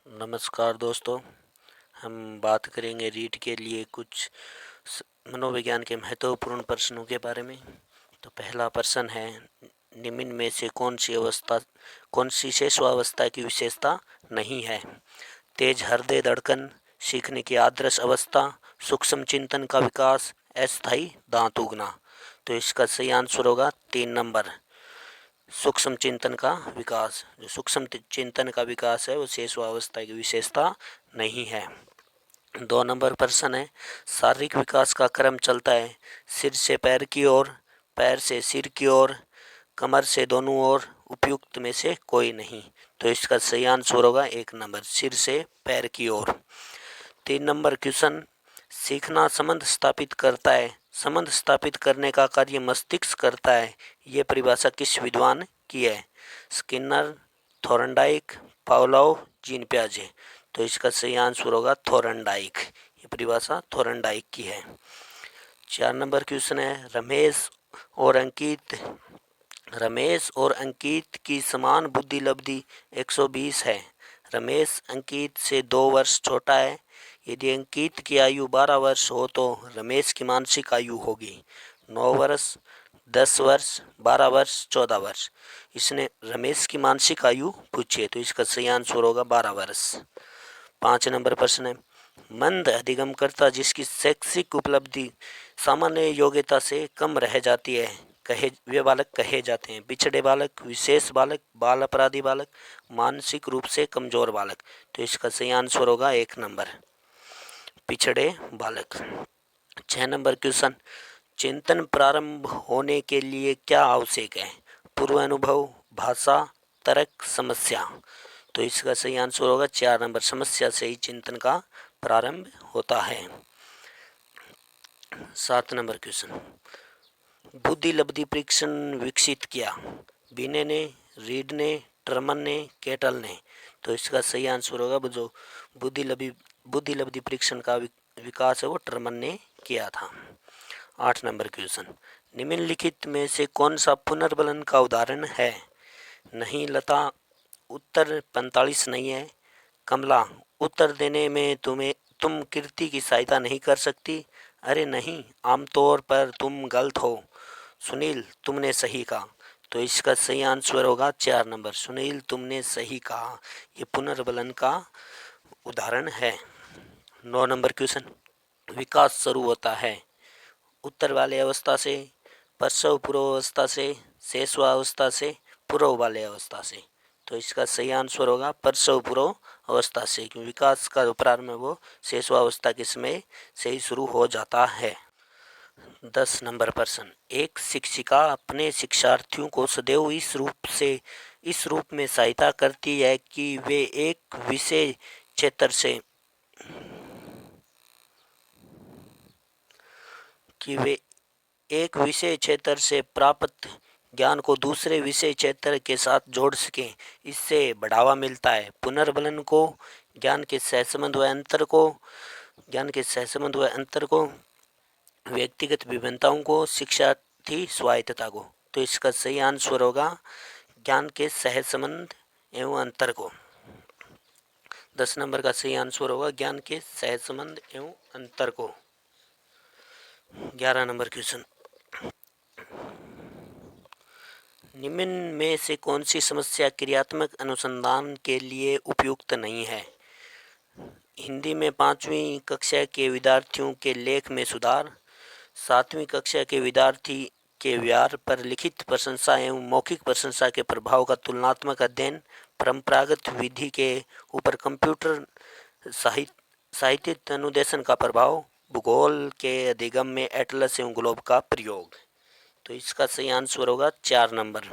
नमस्कार दोस्तों। हम बात करेंगे रीट के लिए कुछ मनोविज्ञान के महत्वपूर्ण प्रश्नों के बारे में। तो पहला प्रश्न है, निम्न में से कौन सी शेषवावस्था की विशेषता नहीं है? तेज हृदय धड़कन, सीखने की आदर्श अवस्था, सूक्ष्म चिंतन का विकास, अस्थायी दांत उगना। तो इसका सही आंसर होगा 3 नंबर, सूक्ष्म चिंतन का विकास। जो सूक्ष्म चिंतन का विकास है वो शेषवावस्था की विशेषता नहीं है। 2 नंबर प्रश्न है, शारीरिक विकास का क्रम चलता है सिर से पैर की ओर, पैर से सिर की ओर, कमर से दोनों ओर, उपयुक्त में से कोई नहीं। तो इसका सही आंसर होगा 1 नंबर, सिर से पैर की ओर। 3 नंबर क्वेश्चन, सीखना संबंध स्थापित करता है, संबंध स्थापित करने का कार्य मस्तिष्क करता है, ये परिभाषा किस विद्वान की है? स्किनर, थोरनडाइक, पावलोव, जीन पियाजे। तो इसका सही आंसर होगा थोरनडाइक, ये परिभाषा थोरनडाइक की है। 4 नंबर क्वेश्चन है, रमेश और अंकित की समान बुद्धि लब्धि 120 है। रमेश अंकित से 2 वर्ष छोटा है। यदि अंकित की आयु 12 वर्ष हो तो रमेश की मानसिक आयु होगी 9 वर्ष, 10 वर्ष, 12 वर्ष, 14 वर्ष। इसने रमेश की मानसिक आयु पूछी है, तो इसका सही आंसर होगा 12 वर्ष। 5 नंबर प्रश्न है, मंद अधिगमकर्ता जिसकी शैक्षिक उपलब्धि सामान्य योग्यता से कम रह जाती है, वे बालक कहे जाते हैं? पिछड़े बालक, विशेष बालक, बाल अपराधी बालक, मानसिक रूप से कमजोर बालक। तो इसका सही आंसर होगा 1 नंबर, पिछड़े बालक। 6 नंबर क्वेश्चन, चिंतन प्रारंभ होने के लिए क्या आवश्यक है? पूर्व अनुभव, भाषा, तर्क, समस्या। तो इसका सही आंसर होगा 4 नंबर, समस्या से ही चिंतन का प्रारंभ होता है। 7 नंबर क्वेश्चन, बुद्धि लब्धि परीक्षण विकसित किया? बिने ने, रीड ने, टर्मन ने, केटल ने। तो इसका सही आंसर होगा जो बुद्धि लब्धि परीक्षण का विकास है वो टर्मन ने किया था। 8 नंबर क्वेश्चन, निम्नलिखित में से कौन सा पुनर्बलन का उदाहरण है? नहीं लता, उत्तर 45 नहीं है। कमला, उत्तर देने में तुम कीर्ति की सहायता नहीं कर सकती। अरे नहीं, आमतौर पर तुम गलत हो। सुनील, तुमने सही कहा। तो इसका सही आंसर होगा 4 नंबर, सुनील तुमने सही कहा, ये पुनर्बलन का उदाहरण है। 9 नंबर क्वेश्चन, विकास शुरू होता है उत्तर वाले अवस्था से, प्रसव पूर्व अवस्था से, शेषवावस्था से, पूर्व वाले अवस्था से। तो इसका सही आंसर होगा प्रसव पूर्व अवस्था से, क्योंकि विकास का प्रारंभ है वो शेषवावस्था के समय से ही शुरू हो जाता है। 10 नंबर प्रश्न, एक शिक्षिका अपने शिक्षार्थियों को सदैव इस रूप में सहायता करती है कि क्षेत्र से वे एक विषय क्षेत्र से प्राप्त ज्ञान को दूसरे विषय क्षेत्र के साथ जोड़ सकें, इससे बढ़ावा मिलता है। पुनर्बलन को ज्ञान के सहसंबंध व अंतर को, व्यक्तिगत विभिन्नताओं को, शिक्षार्थी स्वायत्तता को। तो इसका सही आंसर होगा ज्ञान के सहसंबंध एवं अंतर को। 10 नंबर का सही आंसर होगा ज्ञान के सहसंबंध एवं अंतर को। 11 नंबर क्वेश्चन, निम्न में से कौन सी समस्या क्रियात्मक अनुसंधान के लिए उपयुक्त नहीं है? हिंदी में 5वीं कक्षा के विद्यार्थियों के लेख में सुधार, 7वीं कक्षा के विद्यार्थी के व्यवहार पर लिखित प्रशंसा एवं मौखिक प्रशंसा के प्रभाव का तुलनात्मक अध्ययन, परंपरागत विधि के ऊपर कंप्यूटर साहित्यिक अनुदेशन का प्रभाव, भूगोल के अधिगम में एटलस एवं ग्लोब का प्रयोग। तो इसका सही आंसर होगा 4 नंबर,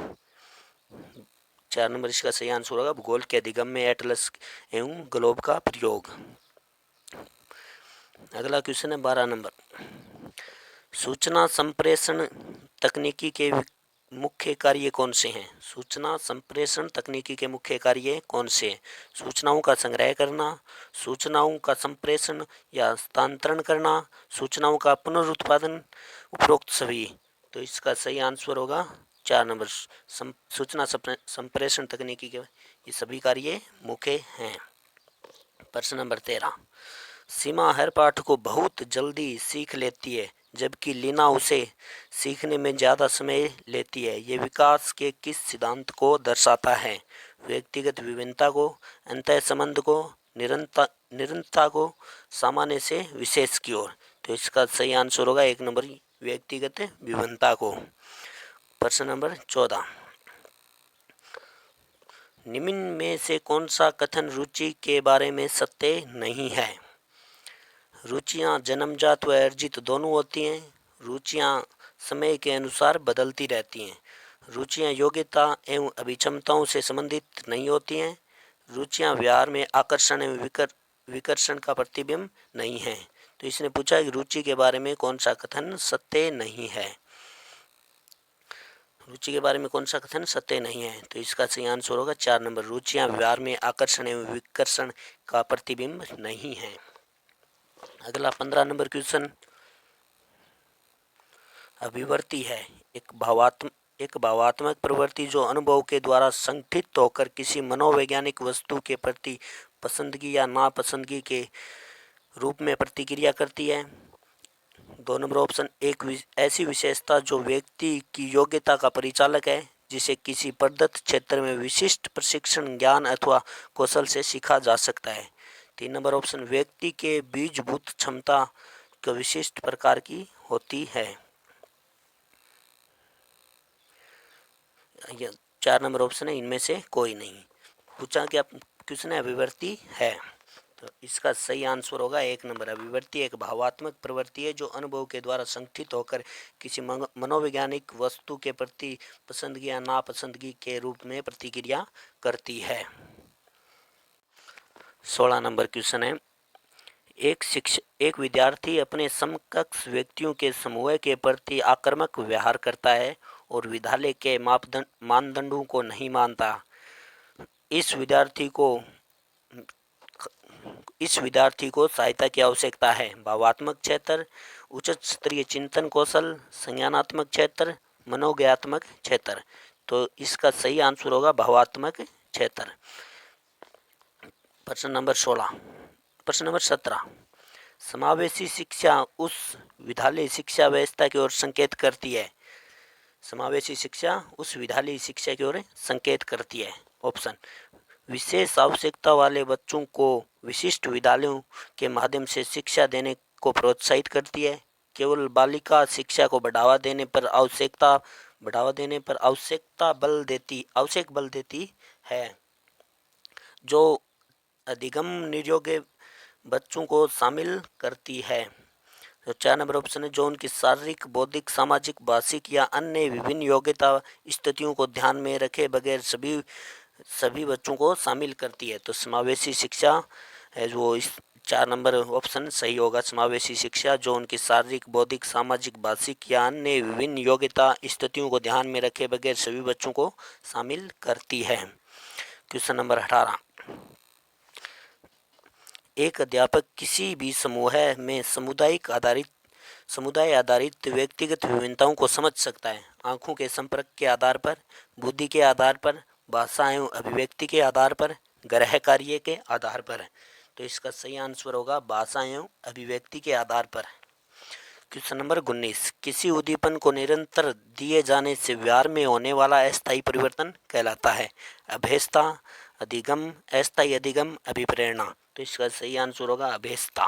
4 नंबर इसका सही आंसर होगा भूगोल के अधिगम में एटलस एवं ग्लोब का प्रयोग। अगला क्वेश्चन है 12 नंबर, सूचना संप्रेषण तकनीकी के मुख्य कार्य कौन से हैं? सूचना संप्रेषण तकनीकी के मुख्य कार्य कौन से हैं? सूचनाओं का संग्रह करना, सूचनाओं का संप्रेषण या हस्तांतरण करना, सूचनाओं का पुनरुत्पादन, उपरोक्त सभी। तो इसका सही आंसर होगा 4 नंबर, सूचना संप्रेषण तकनीकी के ये सभी कार्य मुख्य हैं। प्रश्न नंबर 13, सीमा हर पाठ को बहुत जल्दी सीख लेती है जबकि लीना उसे सीखने में ज़्यादा समय लेती है। ये विकास के किस सिद्धांत को दर्शाता है? व्यक्तिगत विभिन्नता को, अंतः संबंध को, निरंतरता को, सामान्य से विशेष की ओर। तो इसका सही आंसर होगा 1 नंबर, व्यक्तिगत विभिन्नता को। प्रश्न नंबर 14, निम्न में से कौन सा कथन रुचि के बारे में सत्य नहीं है? रुचियाँ जन्मजात व अर्जित दोनों होती हैं। रुचियाँ समय के अनुसार बदलती रहती हैं। रुचियाँ योग्यता एवं अभिक्षमताओं से संबंधित नहीं होती हैं। रुचियाँ व्यवहार में आकर्षण एवं विकर्षण का प्रतिबिंब नहीं है। तो इसने पूछा कि रुचि के बारे में कौन सा कथन सत्य नहीं है? रुचि के बारे में कौन सा कथन सत्य नहीं है? तो इसका सही आंसर होगा 4 नंबर, रुचियाँ व्यवहार में आकर्षण एवं विकर्षण का प्रतिबिंब नहीं है। अगला 15 नंबर क्वेश्चन, अभिवर्ती है एक भावात्मक प्रवृत्ति जो अनुभव के द्वारा संगठित होकर किसी मनोवैज्ञानिक वस्तु के प्रति पसंदगी या नापसंदगी के रूप में प्रतिक्रिया करती है। 2 नंबर ऑप्शन, एक ऐसी विशेषता जो व्यक्ति की योग्यता का परिचालक है, जिसे किसी प्रदत्त क्षेत्र में विशिष्ट प्रशिक्षण, ज्ञान अथवा कौशल से सीखा जा सकता है। 3 नंबर ऑप्शन, व्यक्ति के बीजभूत क्षमता का विशिष्ट प्रकार की होती है। 4 नंबर ऑप्शन है इनमें से कोई नहीं। पूछा क्या क्वेश्चन है? अभिवर्ती है। तो इसका सही आंसर होगा 1 नंबर, अभिवर्ती एक भावात्मक प्रवृत्ति है जो अनुभव के द्वारा संगठित होकर किसी मनोवैज्ञानिक वस्तु के प्रति पसंदगी या नापसंदगी के रूप में प्रतिक्रिया करती है। 16 नंबर क्वेश्चन है, एक विद्यार्थी अपने समकक्ष व्यक्तियों के समूह के प्रति आक्रामक व्यवहार करता है और विद्यालय के मानदंडों को नहीं मानता। इस विद्यार्थी को सहायता की आवश्यकता है। भावात्मक क्षेत्र, उच्च स्तरीय चिंतन कौशल, संज्ञानात्मक क्षेत्र, मनोज्ञात्मक क्षेत्र। तो इसका सही आंसर होगा भावात्मक क्षेत्र। प्रश्न नंबर 16। प्रश्न नंबर 17, समावेशी शिक्षा उस विद्यालय शिक्षा व्यवस्था की ओर संकेत करती है। समावेशी शिक्षा उस विद्यालय शिक्षा की ओर संकेत करती है। ऑप्शन, विशेष आवश्यकता वाले बच्चों को विशिष्ट विद्यालयों के माध्यम से शिक्षा देने को प्रोत्साहित करती है। केवल बालिका शिक्षा को बढ़ावा देने पर आवश्यक बल देती है। जो अधिगम नियोग्य बच्चों को शामिल करती है। तो 4 नंबर ऑप्शन है, जो उनकी शारीरिक, बौद्धिक, सामाजिक, भाषिक या अन्य विभिन्न योग्यता स्थितियों को ध्यान में रखे बगैर सभी बच्चों को शामिल करती है। तो समावेशी शिक्षा है जो इस 4 नंबर ऑप्शन सही होगा। समावेशी शिक्षा जो उनकी शारीरिक, बौद्धिक, सामाजिक, भाषिक या अन्य विभिन्न योग्यता स्थितियों को ध्यान में रखे बगैर सभी बच्चों को शामिल करती है। क्वेश्चन नंबर 18, एक अध्यापक किसी भी समूह में समुदाय आधारित व्यक्तिगत विभिन्नताओं को समझ सकता है। आंखों के संपर्क के आधार पर, बुद्धि के आधार पर, भाषा एवं अभिव्यक्ति के आधार पर, गृह कार्य के आधार पर। तो इसका सही आंसर होगा भाषा एवं अभिव्यक्ति के आधार पर। क्वेश्चन नंबर 19, किसी उद्दीपन को निरंतर दिए जाने से व्यवहार में होने वाला अस्थायी परिवर्तन कहलाता है। अभ्यसता, अधिगम, अस्थायी अधिगम, अभिप्रेरणा। तो इसका सही आंसर होगा अभ्यसता।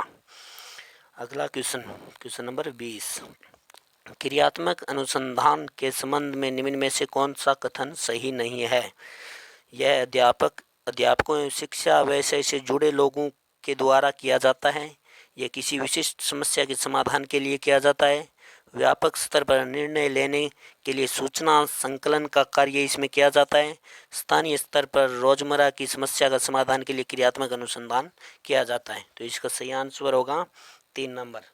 अगला क्वेश्चन नंबर 20, क्रियात्मक अनुसंधान के संबंध में निम्न में से कौन सा कथन सही नहीं है? यह अध्यापकों एवं शिक्षा व्यवसाय से जुड़े लोगों के द्वारा किया जाता है। यह किसी विशिष्ट समस्या के समाधान के लिए किया जाता है। व्यापक स्तर पर निर्णय लेने के लिए सूचना संकलन का कार्य इसमें किया जाता है। स्थानीय स्तर पर रोजमर्रा की समस्या का समाधान के लिए क्रियात्मक अनुसंधान किया जाता है। तो इसका सही आंसर होगा 3 नंबर।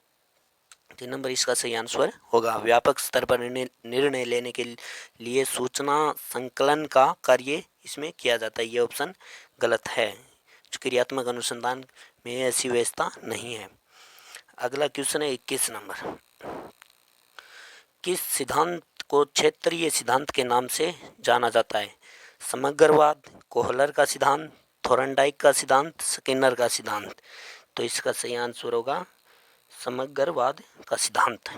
3 नंबर इसका सही आंसर होगा। व्यापक स्तर पर निर्णय लेने के लिए सूचना संकलन का कार्य इसमें किया जाता है। ये ऑप्शन गलत है। क्रियात्मक अनुसंधान में ऐसी व्यवस्था नहीं है। अगला क्वेश्चन है 21 नंबर, किस सिद्धांत को क्षेत्रीय सिद्धांत के नाम से जाना जाता है? समग्रवाद, कोहलर का सिद्धांत, थोरनडाइक का सिद्धांत, स्किनर का सिद्धांत। तो इसका सही आंसर होगा समग्रवाद का सिद्धांत।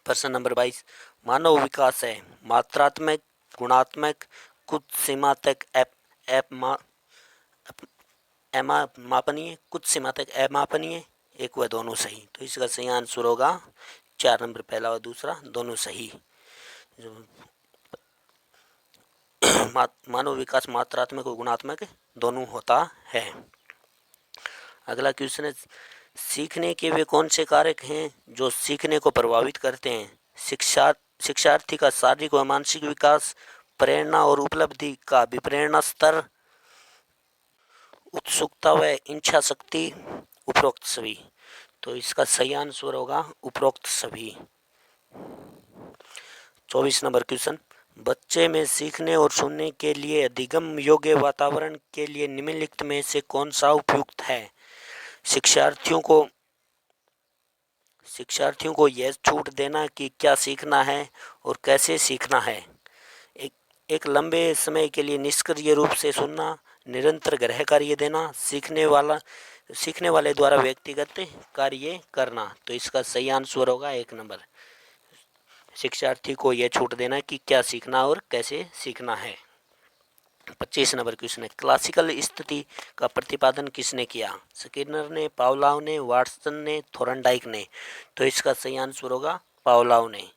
प्रश्न नंबर 22, मानव विकास है मात्रात्मक, गुणात्मक, कुछ सीमा तक अमापनीय, कुछ सीमा तक अमापनीय, एक व दोनों सही। तो इसका सही आंसर होगा 4 नंबर, पहला और दूसरा दोनों सही। जो मानव विकास मात्रात्मक और गुणात्मक दोनों होता है। अगला क्वेश्चन है, सीखने के वे कौन से कारक हैं जो सीखने को प्रभावित करते हैं? शिक्षार्थी का शारीरिक व मानसिक विकास, प्रेरणा और उपलब्धि का विप्रेरणा स्तर, उत्सुकता व इच्छा शक्ति, उपरोक्त सभी। तो इसका सही आंसर होगा उपरोक्त सभी। 24 नंबर क्वेश्चन, बच्चे में सीखने और सुनने के लिए अधिगम योग्य वातावरण के लिए निम्नलिखित में से कौन सा उपयुक्त है? शिक्षार्थियों को यह छूट देना कि क्या सीखना है और कैसे सीखना है। एक लंबे समय के लिए निष्क्रिय रूप से सुनना, निरंतर गृह कार्य देना, सीखने वाले द्वारा व्यक्तिगत कार्य करना। तो इसका सही आंसर होगा 1 नंबर, शिक्षार्थी को यह छूट देना कि क्या सीखना और कैसे सीखना है। 25 नंबर क्वेश्चन है, क्लासिकल स्थिति का प्रतिपादन किसने किया? स्किनर ने, पावलोव ने, वाटसन ने, थोरनडाइक ने। तो इसका सही आंसर होगा पावलोव ने।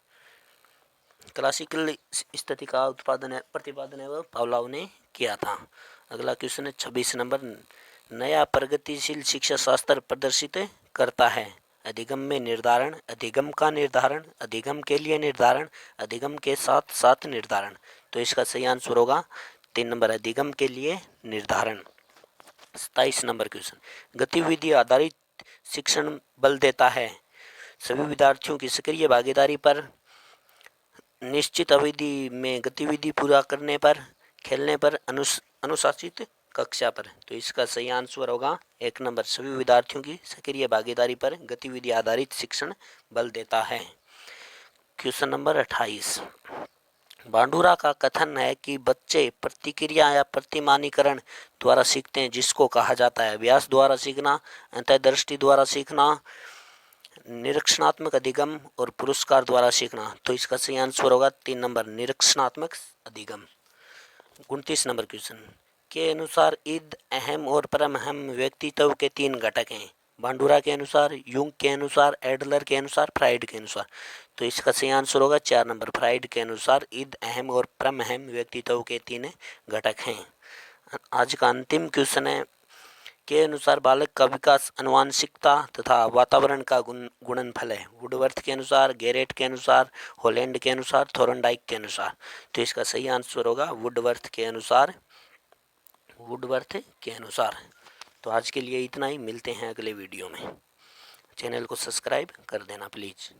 क्लासिकल स्थिति का प्रतिपादन है वह पावलोव ने किया था। अगला क्वेश्चन है 26 नंबर, नया प्रगतिशील शिक्षा शास्त्र प्रदर्शित करता है? अधिगम में निर्धारण, अधिगम का निर्धारण, अधिगम के लिए निर्धारण, अधिगम के साथ साथ निर्धारण। तो इसका सही आंसर होगा 3 नंबर, अधिगम के लिए निर्धारण। 27 नंबर क्वेश्चन, गतिविधि आधारित शिक्षण बल देता है सभी विद्यार्थियों की सक्रिय भागीदारी पर, निश्चित अवधि में गतिविधि पूरा करने पर, खेलने पर, अनुशासित कक्षा पर। तो इसका सही आंसर होगा 1 नंबर, सभी विद्यार्थियों की सक्रिय भागीदारी पर गतिविधि आधारित शिक्षण बल देता है। क्वेश्चन नंबर 28, बांडुरा का कथन है कि बच्चे प्रतिक्रिया या प्रतिमानीकरण द्वारा सीखते हैं, जिसको कहा जाता है अभ्यास द्वारा सीखना, अंतर्दृष्टि द्वारा सीखना, निरीक्षणात्मक अधिगम और पुरस्कार द्वारा सीखना। तो इसका सही आंसर होगा 3 नंबर, निरीक्षणात्मक अधिगम। 29 नंबर क्वेश्चन के अनुसार ईद, अहम और परम अहम व्यक्तित्व के 3 घटक हैं? बांडुरा के अनुसार, यूंग के अनुसार, एडलर के अनुसार, फ्राइड के अनुसार। तो इसका सही आंसर होगा 4 नंबर, फ्राइड के अनुसार ईद, अहम और परम अहम व्यक्तित्व के 3 घटक हैं। आज का अंतिम क्वेश्चन है, के अनुसार बालक का विकास आनुवंशिकता तथा वातावरण का गुणनफल है? वुडवर्थ के अनुसार, गैरेट के अनुसार, हॉलैंड के अनुसार, थोरनडाइक के अनुसार। तो इसका सही आंसर होगा वुडवर्थ के अनुसार, वुडवर्थ के अनुसार। तो आज के लिए इतना ही, मिलते हैं अगले वीडियो में। चैनल को सब्सक्राइब कर देना प्लीज़।